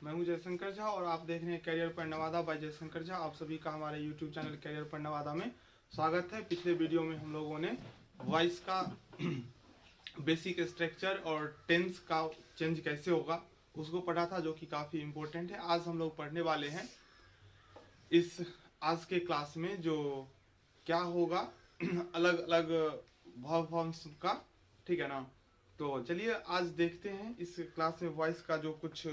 मैं हूं जयशंकर झा और आप देख रहे हैं करियर पर नवादा बाय जयशंकर झा। आप सभी का हमारे YouTube चैनल करियर पर नवादा में स्वागत है। पिछले वीडियो में हम लोगों ने वॉइस का बेसिक स्ट्रक्चर और टेंस का चेंज कैसे होगा उसको पढ़ा था, जो कि काफ़ी इम्पोर्टेंट है। आज हम लोग पढ़ने वाले हैं इस आज के क्लास में जो क्या होगा अलग अलग वर्ब फॉर्म्स का, ठीक है ना। तो चलिए आज देखते हैं इस क्लास में वॉइस का जो कुछ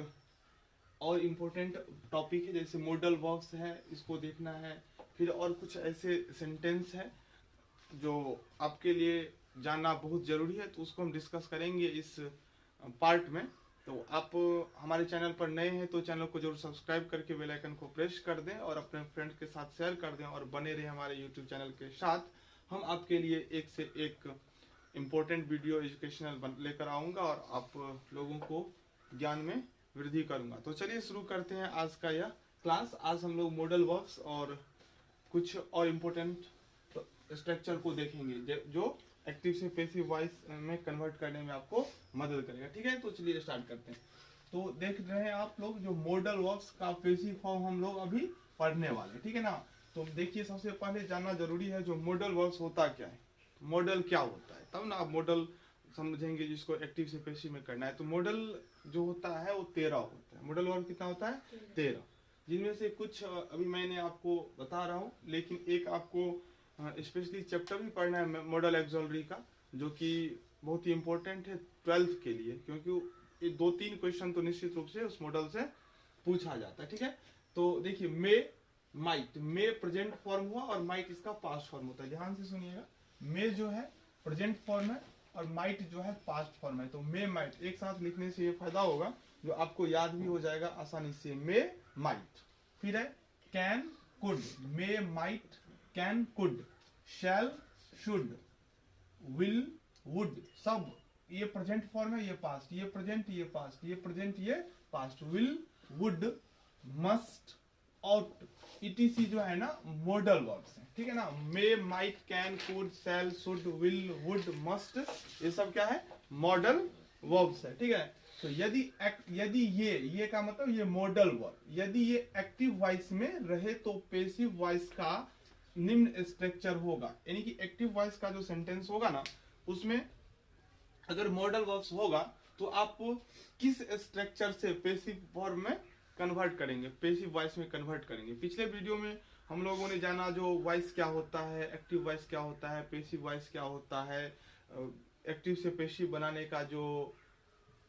और इम्पोर्टेंट टॉपिक है, जैसे मॉडल वर्ब्स है, इसको देखना है। फिर और कुछ ऐसे सेंटेंस है जो आपके लिए जानना बहुत ज़रूरी है, तो उसको हम डिस्कस करेंगे इस पार्ट में। तो आप हमारे चैनल पर नए हैं तो चैनल को जरूर सब्सक्राइब करके बेल आइकन को प्रेस कर दें और अपने फ्रेंड के साथ शेयर कर दें और बने रहें हमारे यूट्यूब चैनल के साथ। हम आपके लिए एक से एक इम्पोर्टेंट वीडियो एजुकेशनल लेकर आऊँगा और आप लोगों को ज्ञान में वृद्धि करूंगा। तो चलिए शुरू करते हैं आज का यह क्लास। आज हम लोग मॉडल वर्ब्स और कुछ और इम्पोर्टेंट स्ट्रक्चर को देखेंगे जो एक्टिव से पैसिव वॉइस में कन्वर्ट करने में आपको मदद करेगा, ठीक है। तो चलिए स्टार्ट करते हैं। तो देख रहे हैं आप लोग जो मॉडल वर्ब्स का पैसिव फॉर्म हम लोग अभी पढ़ने वाले, ठीक है ना। तो देखिए, सबसे पहले जानना जरूरी है जो मॉडल वर्ब्स होता क्या है, मॉडल क्या होता है, तब ना आप मॉडल समझेंगे जिसको एक्टिव से पैसिव में करना है। तो मॉडल जो होता है वो 13 होता है। मॉडल वर्ब कितना होता है? 13, जिनमें से कुछ अभी मैंने आपको बता रहा हूँ, लेकिन एक आपको स्पेशली चैप्टर भी पढ़ना है मॉडल एक्सॉलरी का, जो कि बहुत ही इंपॉर्टेंट है 12th के लिए, क्योंकि ये 2-3 क्वेश्चन तो निश्चित रूप से उस मॉडल से पूछा जाता है, ठीक है। तो देखिए, मे माइट, मे प्रेजेंट फॉर्म हुआ और माइट इसका पास्ट फॉर्म होता है। ध्यान से सुनिएगा, मे जो है प्रेजेंट फॉर्म है और माइट जो है पास्ट फॉर्म है। तो मे माइट एक साथ लिखने से ये फायदा होगा जो आपको याद भी हो जाएगा आसानी से, मे माइट। फिर है can could, may might can could, shall should, will would, सब ये प्रेजेंट फॉर्म है, ये पास्ट, ये प्रेजेंट, ये पास्ट, ये प्रेजेंट, ये past. Will would must out etc जो है ना मॉडल वर्ब्स हैं, ठीक है ना। May might can could shall should will would must, ये सब क्या है? मॉडल वर्ब्स है, ठीक है। तो यदि ये का मतलब ये मॉडल वर्ब, यदि ये एक्टिव वॉइस में रहे तो पैसिव वॉइस का निम्न स्ट्रक्चर होगा। यानी कि एक्टिव वॉइस का जो सेंटेंस होगा ना, उसमें अगर मॉडल वर्ब्स होगा तो आप किस स्ट्रक्चर से पैसिव वर्ब में कन्वर्ट करेंगे, पैसिव वॉइस में कन्वर्ट करेंगे। पिछले वीडियो में हम लोगों ने जाना जो वॉइस क्या होता है, एक्टिव वॉइस क्या होता है, पैसिव वॉइस क्या होता है, एक्टिव से पैसिव बनाने का जो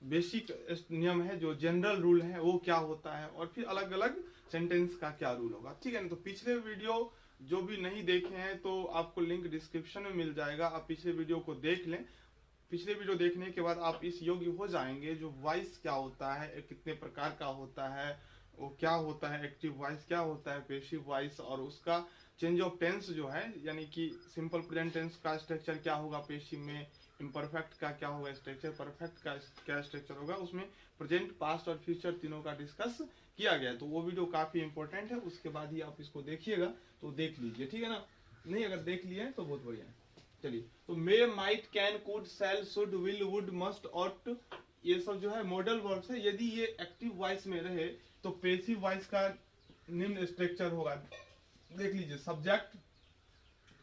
बेसिक नियम है, जो जनरल रूल है वो क्या होता है, और फिर अलग अलग सेंटेंस का क्या रूल होगा, ठीक है ना। तो पिछले वीडियो जो भी नहीं देखे हैं तो आपको लिंक डिस्क्रिप्शन में मिल जाएगा, आप पिछले वीडियो को देख लें। पिछले वीडियो देखने के बाद आप इस योग्य हो जाएंगे जो वॉइस क्या होता है, कितने प्रकार का होता है, वो क्या होता है, एक्टिव वॉइस क्या होता है, पैसिव वॉइस, और उसका चेंज ऑफ टेंस जो है, यानी कि सिंपल प्रेजेंट टेंस का स्ट्रक्चर क्या होगा पैसिव में, इम्परफेक्ट का क्या होगा स्ट्रक्चर, परफेक्ट का क्या स्ट्रक्चर होगा, उसमें प्रेजेंट, पास्ट और फ्यूचर तीनों का डिस्कस किया गया। तो वो वीडियो काफी इंपॉर्टेंट है, उसके बाद ही आप इसको देखिएगा, तो देख लीजिए, ठीक है ना। नहीं अगर देख लिए हैं तो बहुत बढ़िया है। चलिए, तो may might can could shall should will would must ought, ये सब जो है मॉडल वर्ब्स है। यदि ये एक्टिव वॉइस में रहे तो पैसिव वॉइस का निम्न स्ट्रक्चर होगा। देख लीजिए, सब्जेक्ट,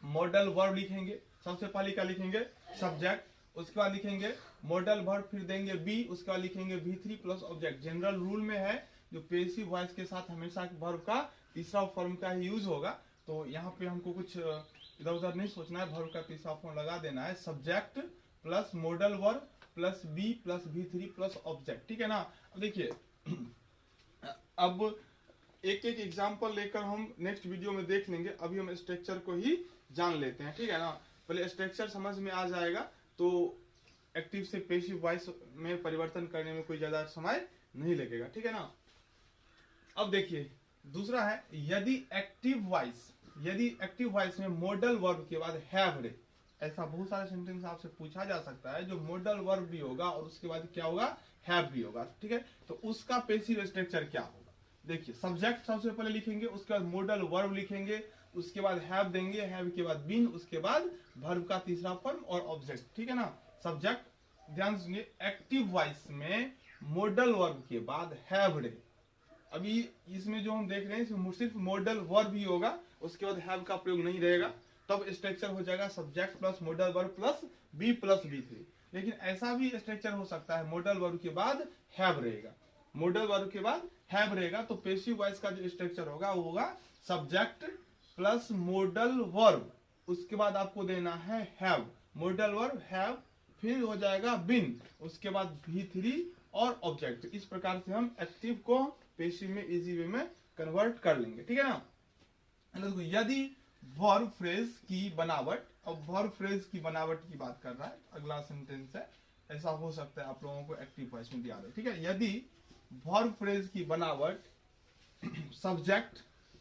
मॉडल वर्ब लिखेंगे, सबसे पहले क्या लिखेंगे? सब्जेक्ट, उसके बाद लिखेंगे मॉडल वर्ब, फिर देंगे बी, उसके बाद लिखेंगे V3 plus object. General rule में है जो पैसिव वॉइस के साथ हमेशा वर्ब का तीसरा फॉर्म का ही यूज होगा। तो यहाँ पे हमको कुछ इधर उधर नहीं सोचना है, वर्ब का तीसरा फॉर्म लगा देना है, subject plus modal verb plus be plus V3 plus object, ठीक है ना। अब देखिए, अब एक एक एग्जाम्पल लेकर हम नेक्स्ट वीडियो में देख लेंगे। अभी हम स्ट्रक्चर को ही जान लेते हैं, ठीक है ना। पहले स्ट्रक्चर समझ में आ जाएगा तो एक्टिव से पैसिव वॉइस में परिवर्तन करने में कोई ज्यादा समय नहीं लगेगा, ठीक है ना। अब देखिए, दूसरा है यदि एक्टिव वॉइस में मॉडल वर्ब के बाद हैव रहे, ऐसा बहुत सारे सेंटेंस आपसे पूछा जा सकता है जो मॉडल वर्ब भी होगा और उसके बाद क्या होगा? हैव भी होगा, ठीक है। तो उसका पैसिव स्ट्रक्चर क्या होगा? देखिए, सब्जेक्ट सबसे पहले लिखेंगे, उसके बाद मॉडल वर्ब लिखेंगे, उसके बाद हैव देंगे, हैव के बाद बीन, उसके बाद वर्ब का तीसरा फॉर्म और ऑब्जेक्ट, ठीक है ना। सब्जेक्ट, ध्यान सुनिए, एक्टिव वॉइस में मॉडल वर्ब के बाद हैव रहे, अभी इसमें जो हम देख रहे हैं इसमें सिर्फ मॉडल वर्ब ही होगा, उसके बाद हैव का प्रयोग नहीं रहेगा, तब स्ट्रक्चर हो जाएगा subject plus modal verb plus B+B3। लेकिन ऐसा भी स्ट्रक्चर हो सकता है मॉडल वर्ब के बाद हैव रहेगा, मॉडल वर्ब के बाद हैव रहेगा, तो पेसिव वॉइस का जो स्ट्रक्चर होगा वो होगा सब्जेक्ट प्लस मॉडल वर्ब, उसके बाद आपको देना है हैव, मॉडल वर्ब हैव, फिर हो जाएगा बिन, उसके बाद V3 और ऑब्जेक्ट। इस प्रकार से हम एक्टिव को पेसिव में इजी वे में कन्वर्ट कर लेंगे, ठीक है ना। यदि वर्ब फ्रेज की बनावट, अब वर्ब फ्रेज की बनावट की बात कर रहा है, अगला सेंटेंस है, ऐसा हो सकता है आप लोगों को एक्टिव वॉइस में दिया है, ठीक है। यदि वर्ब फ्रेज की बनावट subject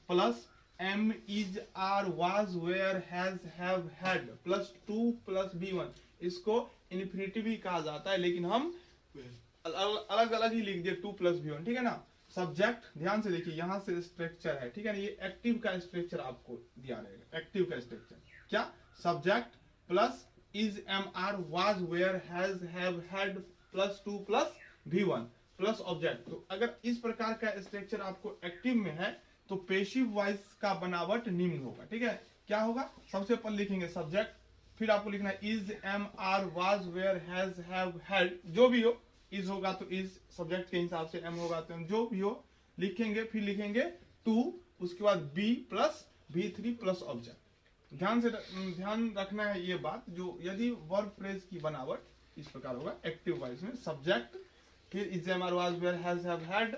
plus am is are was were has have had plus 2 plus B1, इसको इन्फिनिटिव भी कहा जाता है, लेकिन हम अलग अलग ही लिख दिए 2 प्लस B1, ठीक है ना। सब्जेक्ट ध्यान से देखिए, यहां से स्ट्रक्चर है, ठीक है ना, ये एक्टिव का स्ट्रक्चर आपको दिया रहेगा, एक्टिव का स्ट्रक्चर क्या, subject plus is am are was were has have had plus 2 plus B1 plus object. तो अगर इस प्रकार का स्ट्रक्चर आपको एक्टिव में है तो पेसिव वॉइस का बनावट निम्न होगा, ठीक है। क्या होगा, सबसे पहले लिखेंगे सब्जेक्ट, फिर आपको लिखना है is am are was were has have had, जो भी हो, इज होगा तो इज सब्जेक्ट के हिसाब से, एम होगा तो एम, जो भी हो लिखेंगे, फिर लिखेंगे 2, उसके बाद B plus B3 plus object. ध्यान रखना है ये बात, जो यदि वर्ब फ्रेज की बनावट इस प्रकार होगा एक्टिव वॉइस में, सब्जेक्ट फिर is am are was were has have had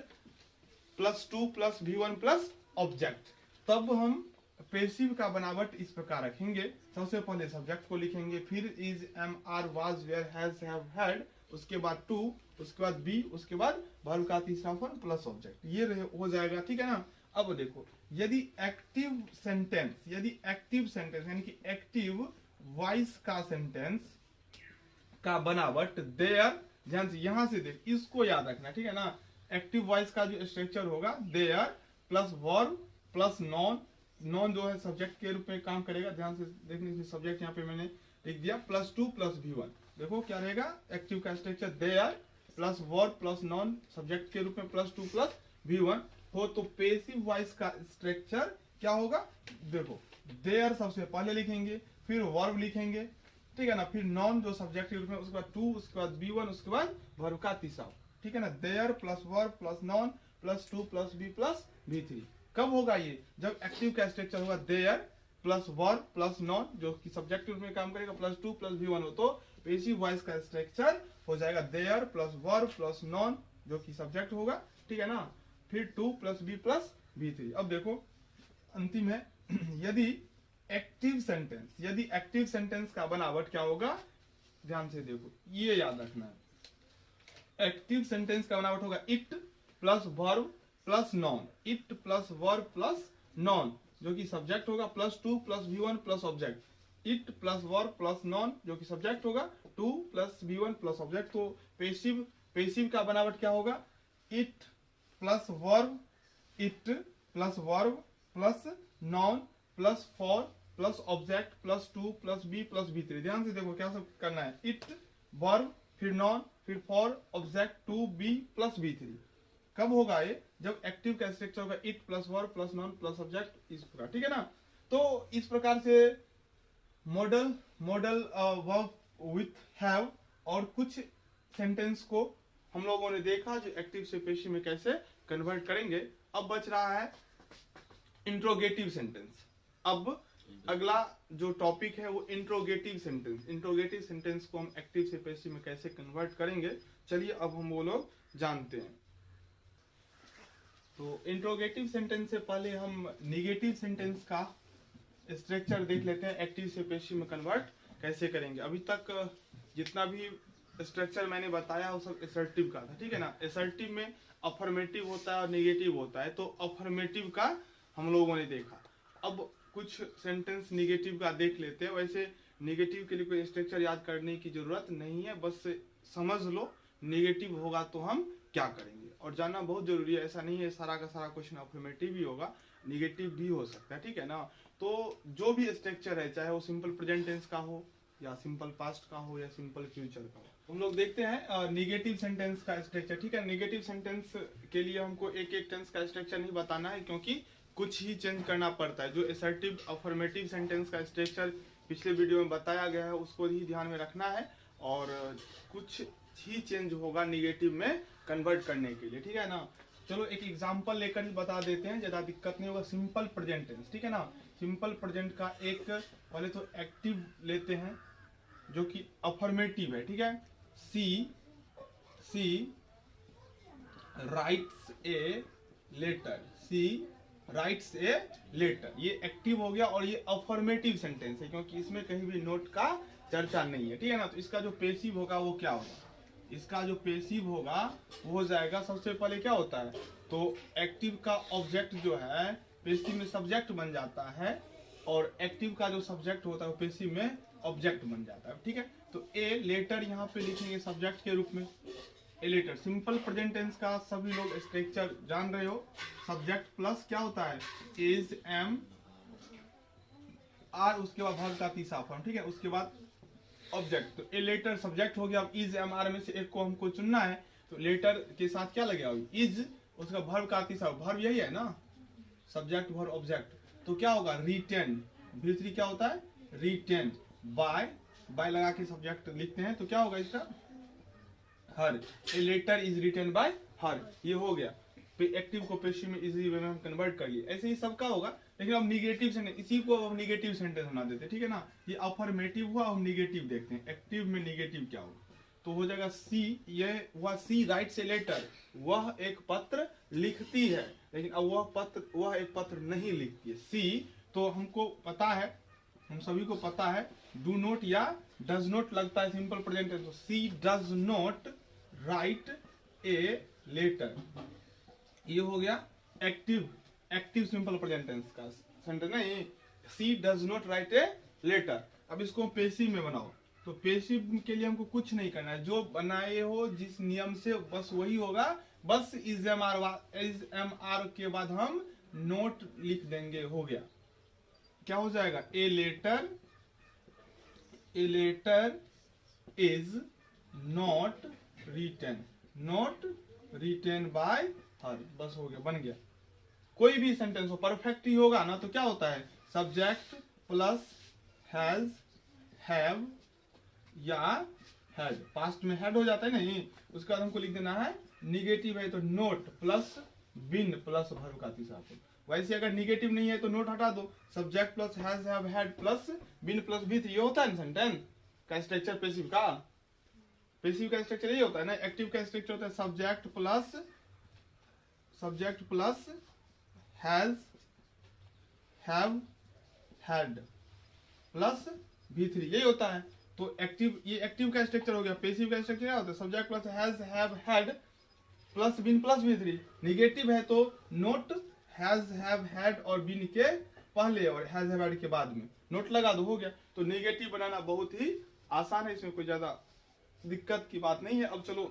plus 2 plus B1 plus object, तब हम पेसिव का बनावट इस प्रकार रखेंगे, सबसे पहले सब्जेक्ट को लिखेंगे, फिर is am are was were has have had, उसके बाद 2, उसके बाद B, उसके बाद वर्ब का तीसरा फॉर्म प्लस ऑब्जेक्ट, ये हो जाएगा, ठीक है ना। अब देखो, यदि एक्टिव सेंटेंस यानी कि एक्टिव वॉइस का सेंटेंस का बनावट देयर, ध्यान से यहां से देख, इसको याद रखना, ठीक है ना। एक्टिव वॉइस का जो स्ट्रक्चर होगा there plus verb plus noun, noun जो है सब्जेक्ट के रूप में काम करेगा, ध्यान से देखने, सब्जेक्ट यहाँ पे मैंने लिख दिया प्लस 2 प्लस B1, देखो क्या रहेगा एक्टिव का structure, there plus verb plus noun subject के रूप में प्लस 2 प्लस B1 हो, तो पेसिव वॉइस का स्ट्रक्चर क्या होगा, देखो देयर सबसे पहले लिखेंगे, फिर वर्ब लिखेंगे, ठीक है ना, फिर नॉन जो सब्जेक्ट के रूप में, उसके बाद 2, उसके बाद B1, उसके बाद वर्ब का तीसरा, ठीक है ना। There plus verb plus noun plus 2 plus B plus B3, कब होगा ये, जब एक्टिव का स्ट्रक्चर होगा there plus verb plus noun जो कि सब्जेक्ट के रूप में काम करेगा प्लस 2 प्लस B1 हो, तो पेसिव वॉइस का स्ट्रक्चर हो जाएगा there plus verb plus noun जो कि सब्जेक्ट होगा, ठीक है ना, फिर 2 प्लस B प्लस B3। अब देखो अंतिम है, यदि एक्टिव सेंटेंस का बनावट क्या होगा, ध्यान से देखो, ये याद रखना है, एक्टिव सेंटेंस का बनावट होगा it plus verb plus non, it plus verb plus noun जो कि सब्जेक्ट होगा plus 2 plus B1 plus object, it plus verb plus noun जो कि सब्जेक्ट होगा 2 प्लस B1 प्लस ऑब्जेक्ट। तो पेसिव का बनावट क्या होगा, it plus verb plus noun plus for plus object plus 2 plus B plus B3। ध्यान से देखो क्या सब करना है, इट वर्ब फिर नॉन फिर for object 2B plus B3। कब होगा ये, जब एक्टिव का स्ट्रक्चर होगा it plus verb plus noun plus object, इस प्रकार, ठीक है ना। तो इस प्रकार से मॉडल वर्ब विथ हैव और कुछ सेंटेंस को हम लोगों ने देखा जो एक्टिव से पेशिव में कैसे कन्वर्ट करेंगे। अब बच रहा है इंट्रोगेटिव सेंटेंस। अब अगला जो टॉपिक है वो इंट्रोगेटिव सेंटेंस को हम एक्टिव से पेसिव में कैसे कन्वर्ट करेंगे, चलिए अब हम वो लोग जानते हैं। तो इंट्रोगेटिव सेंटेंस से पहले हम निगेटिव सेंटेंस का स्ट्रक्चर देख लेते हैं, एक्टिव से पेसिव में कन्वर्ट कैसे करेंगे। अभी तक जितना भी स्ट्रक्चर मैंने बताया वो सब असर्टिव का था, ठीक है ना। असर्टिव में अफर्मेटिव होता है और निगेटिव होता है, तो अफर्मेटिव का हम लोगों ने देखा। अब कुछ सेंटेंस निगेटिव का देख लेते हैं। वैसे निगेटिव के लिए कोई स्ट्रक्चर याद करने की जरूरत नहीं है, बस समझ लो निगेटिव होगा तो हम क्या करेंगे, और जानना बहुत जरूरी है। ऐसा नहीं है सारा का सारा क्वेश्चन अफर्मेटिव ही होगा, निगेटिव भी हो सकता है, ठीक है ना। तो जो भी स्ट्रक्चर है, चाहे वो सिंपल प्रेजेंट टेंस का हो या सिंपल पास्ट का हो या सिंपल फ्यूचर का हो, हम लोग देखते हैं निगेटिव सेंटेंस का स्ट्रक्चर। ठीक है, निगेटिव सेंटेंस के लिए हमको एक एक टेंस का स्ट्रक्चर नहीं बताना है, क्योंकि कुछ ही चेंज करना पड़ता है। जो असर्टिव अफर्मेटिव सेंटेंस का स्ट्रक्चर पिछले वीडियो में बताया गया है उसको ही ध्यान में रखना है, और कुछ ही चेंज होगा निगेटिव में कन्वर्ट करने के लिए। ठीक है ना, चलो एक एग्जांपल लेकर ही बता देते हैं, ज्यादा दिक्कत नहीं होगा। सिंपल प्रेजेंट टेंस, ठीक है ना, सिंपल प्रेजेंट का एक पहले तो एक्टिव लेते हैं जो कि अफर्मेटिव है। ठीक है, she writes a letter, she writes a letter, ये एक्टिव हो गया और ये अफर्मेटिव सेंटेंस है क्योंकि इसमें कहीं भी नोट का चर्चा नहीं है। ठीक है ना, तो इसका जो पेसिव होगा वो क्या होगा, इसका जो पेसिव होगा वो हो जाएगा, सबसे पहले क्या होता है तो एक्टिव का ऑब्जेक्ट जो है पेसिव में सब्जेक्ट बन जाता है, और एक्टिव का जो सब्जेक्ट होता है वो पेसिव में ऑब्जेक्ट बन जाता है। ठीक है, तो ए लेटर यहाँ पे लिखेंगे सब्जेक्ट के रूप में, a letter. Simple present tense का सभी लोग स्ट्रक्चर जान रहे हो, सब्जेक्ट प्लस क्या होता है इज एम आर, उसके बाद वर्ब का तीसरा फॉर्म। ठीक है, उसके बाद ऑब्जेक्ट, तो ए लेटर सब्जेक्ट हो गया। अब इज एम आर में से एक को हमको चुनना है, तो लेटर के साथ क्या लगेगा इज, उसका वर्ब का तीसरा, वर्ब यही है ना, सब्जेक्ट वर्ब ऑब्जेक्ट, तो क्या होगा रिटेन, भीतरी क्या होता है रिटेन बाय, बाय लगा के सब्जेक्ट लिखते हैं तो क्या होगा इसका her, a letter is written by her, ये हो गया। एक्टिव को पेसिव में इजीली वे में हम कन्वर्ट कर लिए। ऐसे ही सबका होगा, लेकिन अब निगेटिव सेंटेंस, इसी को अब निगेटिव सेंटेंस बना देते हैं। ठीक है ना, ये अफर्मेटिव हुआ, हम निगेटिव देखते हैं एक्टिव में निगेटिव क्या होगा, तो हो जाएगा सी, ये हुआ सी राइट्स ए लेटर, वह एक पत्र लिखती है, लेकिन अब वह एक पत्र नहीं लिखती है। सी तो हमको पता है, हम सभी को पता है डू नॉट या डज नॉट लगता है सिंपल प्रेजेंट टेंस, तो she does not write a letter, ये हो गया एक्टिव सिंपल प्रेजेंट टेंस का सेंटेंस। नहीं, she does not write a letter. अब इसको पेसिव में बनाओ, तो पेसिव के लिए हमको कुछ नहीं करना है, जो बनाए हो जिस नियम से बस वही होगा, बस इज एम आर के बाद हम नोट लिख देंगे, हो गया। क्या हो जाएगा a letter is not written by her, बस हो गया, बन गया। कोई भी सेंटेंस हो परफेक्ट ही होगा ना, तो क्या होता है सब्जेक्ट प्लस हैज, हैव या हैड, पास्ट में हैड हो जाता है नहीं, उसके बाद हमको लिख देना है निगेटिव है तो note plus been plus verb का तीसरा फॉर्म। वैसे अगर निगेटिव नहीं है तो नोट हटा दो, subject plus has have had plus been plus भी, ये होता है सेंटेंस का स्ट्रक्चर पेसिव का। पेसिव का स्ट्रक्चर यही होता है ना, एक्टिव का स्ट्रक्चर होता है subject plus has have had plus V3, यही होता है। तो एक्टिव, ये एक्टिव का स्ट्रक्चर हो गया। पेसिव का स्ट्रक्चर क्या होता है subject plus has have had plus been plus V3। Negative है तो नोट हैज हैव हैड और बिन के पहले और हैज हैव हैड के बाद में नोट लगा दो, हो गया। तो निगेटिव बनाना बहुत ही आसान है, इसमें कोई ज्यादा दिक्कत की बात नहीं है। अब चलो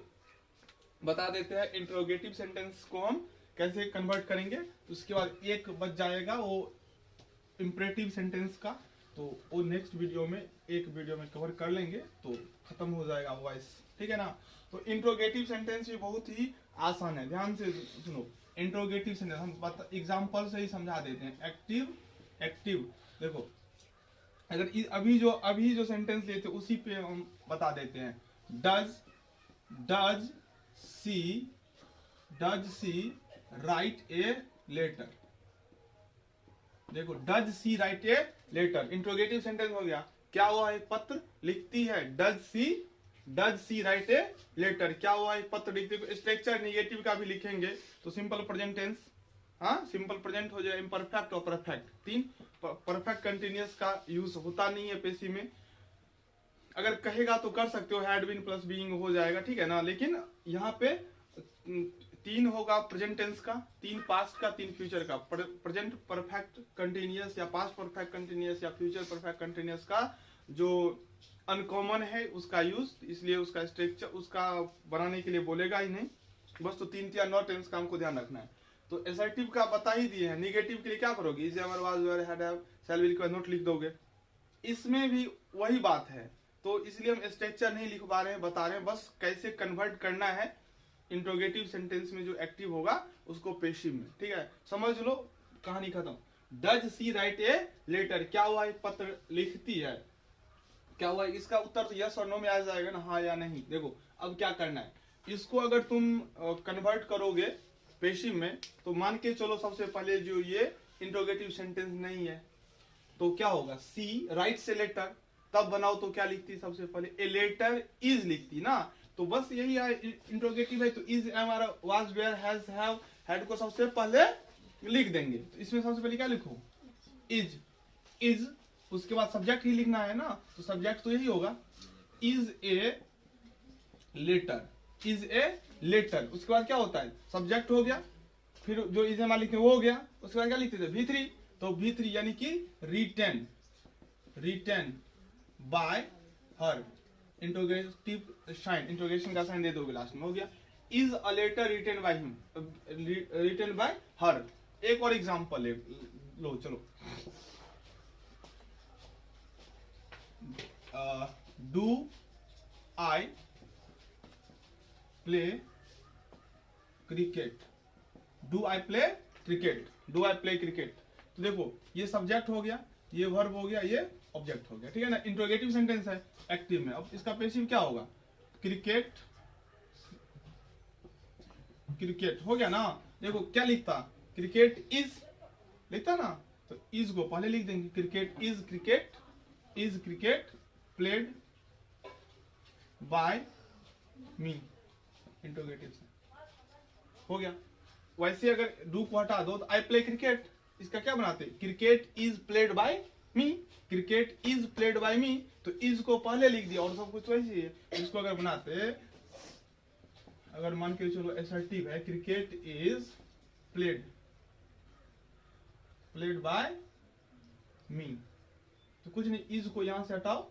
बता देते हैं इंट्रोगेटिव सेंटेंस को हम कैसे कन्वर्ट करेंगे। उसके बाद एक बच जाएगा वो इंपरेटिव सेंटेंस का, तो वो नेक्स्ट वीडियो में एक वीडियो में कवर कर लेंगे, तो खत्म हो जाएगा वॉइस। ठीक है ना, तो इंट्रोगेटिव सेंटेंस भी बहुत ही आसान है, ध्यान से सुनो। इंट्रोगेटिव सेंटेंस हम एग्जांपल से ही समझा देते हैं। एक्टिव देखो, अगर अभी जो सेंटेंस लेते उसी पे हम बता देते हैं। Does she write a letter, देखो does she write a letter interrogative sentence हो गया। क्या हुआ है पत्र लिखती है, does she write a letter, क्या हुआ है पत्र लिखती है। स्ट्रक्चर निगेटिव का भी लिखेंगे तो सिंपल प्रेजेंट टेंस, हाँ सिंपल प्रेजेंट हो जाए, इम्परफेक्ट और परफेक्ट। तीन परफेक्ट कंटिन्यूअस का यूज होता नहीं है पेशी में, अगर कहेगा तो कर सकते हो, हैड बीन प्लस बीइंग हो जाएगा, ठीक है ना। लेकिन यहाँ पे तीन होगा प्रेजेंट टेंस का, तीन पास्ट का, तीन फ्यूचर का। प्रेजेंट परफेक्ट कंटिन्यूअस या पास्ट परफेक्ट कंटिन्यूअस या फ्यूचर परफेक्ट कंटिन्यूअस का जो अनकॉमन है उसका यूज, इसलिए उसका स्ट्रक्चर उसका बनाने के लिए बोलेगा ही नहीं, बस तो तीन या नौ टेंस का हमको ध्यान रखना है। तो असर्टिव का बता ही दिए हैं। निगेटिव के लिए क्या करोगे, is ever was were had have shall will के बाद नोट लिख दोगे। इसमें भी वही बात है, तो इसलिए हम स्ट्रक्चर नहीं लिखवा रहे हैं, बता रहे हैं बस कैसे कन्वर्ट करना है इंट्रोगेटिव सेंटेंस में जो एक्टिव होगा उसको पेशिव में। ठीक है, समझ लो, कहानी खत्म। Does she write a letter, क्या हुआ, एक पत्र लिखती है, क्या हुआ, इसका उत्तर तो यस और नो में आ जाएगा ना, हाँ या नहीं। देखो अब क्या करना है, इसको अगर तुम कन्वर्ट करोगे पेशिव में तो मान के चलो सबसे पहले जो ये इंट्रोगेटिव सेंटेंस नहीं है तो क्या होगा, सी राइट से लेटर, तब बनाओ तो क्या लिखती सबसे पहले, ए लेटर इज लिखती ना, तो बस यही इंट्रोगेटिव है तो इज हमारा was were has have had को सबसे पहले लिख देंगे। तो इसमें सबसे पहले क्या लिखो, इज, उसके बाद सब्जेक्ट ही लिखना है ना, तो सब्जेक्ट तो यही होगा, is a letter, is a letter. उसके बाद क्या होता है, सब्जेक्ट हो गया, फिर जो इज हमारा लिखते वो हो गया, उसके बाद क्या लिखते थे, V3, तो V3 यानी कि written by her, interrogative sign, interrogation का साइन दे दोगे लास्ट में, हो गया। Is a letter written by him, written by her. एक और एग्जांपल है, लो चलो, do I play cricket, do I play cricket, do I play cricket. तो देखो ये सब्जेक्ट हो गया, ये वर्ब हो गया, ये ऑब्जेक्ट हो गया, ठीक है ना, इंट्रोगेटिव सेंटेंस है एक्टिव में। अब इसका पैसिव क्या होगा, क्रिकेट, क्रिकेट हो गया ना। देखो क्या लिखता, क्रिकेट इज लिखता ना, तो इज को पहले लिख देंगे, cricket is cricket played by me, interrogative से हो गया। वैसे अगर डू को हटा दो तो आई प्ले क्रिकेट, इसका क्या बनाते, cricket is played by me, cricket is played by me, तो इज को पहले लिख दिया और सब कुछ वैसे ही है। इसको अगर बनाते, अगर मान के चलो असर्टिव है, cricket is played by me, तो कुछ नहीं, इज को यहां से हटाओ,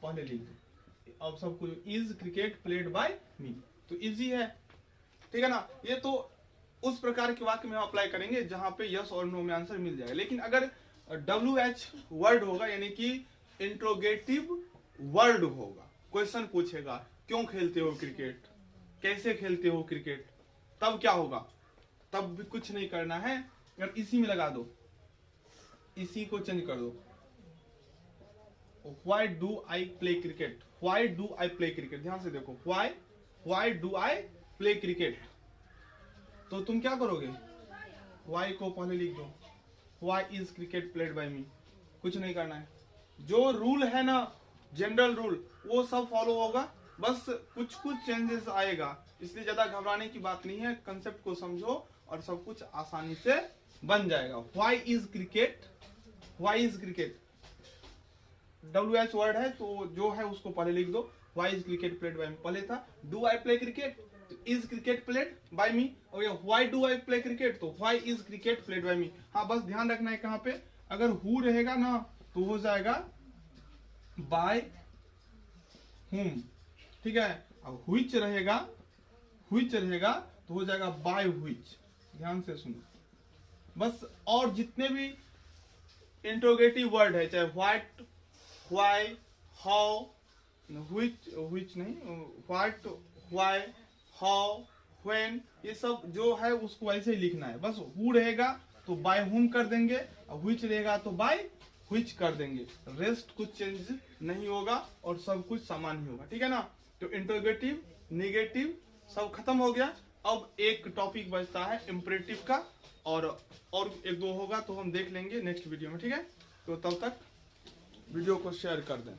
पहले लिख दो, अब सब कुछ is cricket played by me, तो इजी है, ठीक है ना। ये तो उस प्रकार के वाक्य में हम अप्लाई करेंगे जहां पे यस और नो में आंसर मिल जाएगा। लेकिन अगर WH वर्ड होगा, यानी कि इंट्रोगेटिव वर्ड होगा, क्वेश्चन पूछेगा क्यों खेलते हो क्रिकेट, कैसे खेलते हो क्रिकेट, तब क्या होगा, तब भी कुछ नहीं करना है, अगर इसी में लगा दो, इसी को चेंज कर दो, why do I play cricket, why do I play cricket, ध्यान से देखो, why do I play cricket, तो तुम क्या करोगे, वाई को पहले लिख दो, why is cricket played by me, कुछ नहीं करना है, जो रूल है ना जनरल रूल वो सब फॉलो होगा, बस कुछ चेंजेस आएगा, इसलिए ज्यादा घबराने की बात नहीं है, कंसेप्ट को समझो और सब कुछ आसानी से बन जाएगा। Why is cricket, why is cricket WH word है तो जो है उसको पहले लिख दो, why is cricket played by me पहले था, do I play cricket, is cricket played by me, और why do I play cricket, तो why is cricket played by me. हाँ बस ध्यान रखना है कहाँ पे, अगर हु रहेगा ना तो हो जाएगा बाय हुम, ठीक है, अब व्हिच रहेगा तो हो जाएगा बाय व्हिच, ध्यान से सुनो बस। और जितने भी इंट्रोगेटिव वर्ड है, चाहे व्हाट, व्हाई, हाउ, व्हिच नहीं, व्हाट, व्हाई, हाउ, व्हेन, ये सब जो है उसको ऐसे ही लिखना है, बस हु रहेगा तो बाय हुम कर देंगे, व्हिच रहेगा तो बाय व्हिच कर देंगे, रेस्ट कुछ चेंज नहीं होगा और सब कुछ समान ही होगा, ठीक है ना। तो इंट्रोगेटिव, नेगेटिव सब खत्म हो गया। अब एक टॉपिक बचता है इंपरेटिव का, और एक दो होगा तो हम देख लेंगे नेक्स्ट वीडियो में, ठीक है। तो तब तक वीडियो को शेयर कर दें।